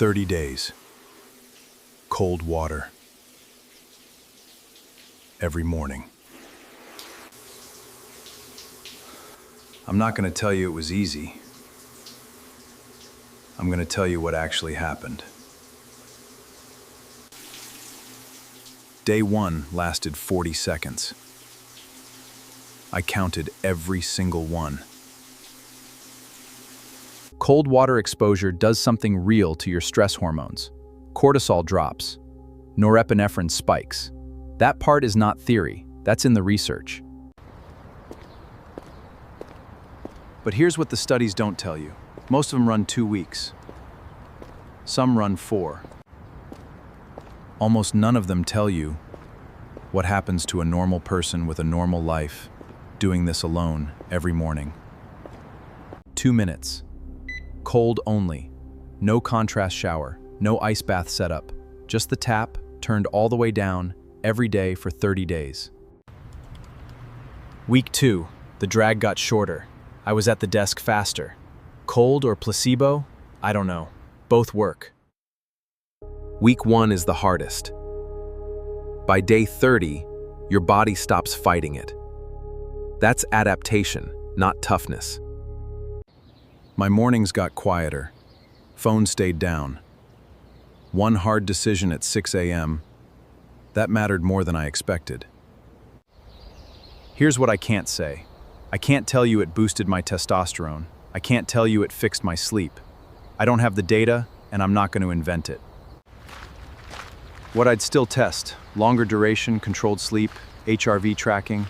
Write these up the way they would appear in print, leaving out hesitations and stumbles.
30 days. Cold water. Every morning. I'm not going to tell you it was easy. I'm going to tell you what actually happened. Day 1 lasted 40 seconds. I counted every single one. Cold water exposure does something real to your stress hormones. Cortisol drops. Norepinephrine spikes. That part is not theory, that's in the research. But here's what the studies don't tell you. Most of them run 2 weeks. Some run 4. Almost none of them tell you what happens to a normal person with a normal life doing this alone every morning. 2 minutes. Cold only. No contrast shower. No ice bath setup. Just the tap, turned all the way down, every day for 30 days. Week 2. The drag got shorter. I was at the desk faster. Cold or placebo? I don't know. Both work. Week 1 is the hardest. By day 30, your body stops fighting it. That's adaptation, not toughness. My mornings got quieter. Phone stayed down. One hard decision at 6 a.m. That mattered more than I expected. Here's what I can't say. I can't tell you it boosted my testosterone. I can't tell you it fixed my sleep. I don't have the data, and I'm not going to invent it. What I'd still test, longer duration, controlled sleep, HRV tracking,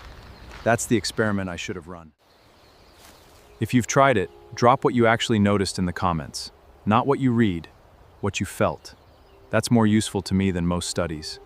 that's the experiment I should have run. If you've tried it, drop what you actually noticed in the comments. Not what you read, what you felt. That's more useful to me than most studies.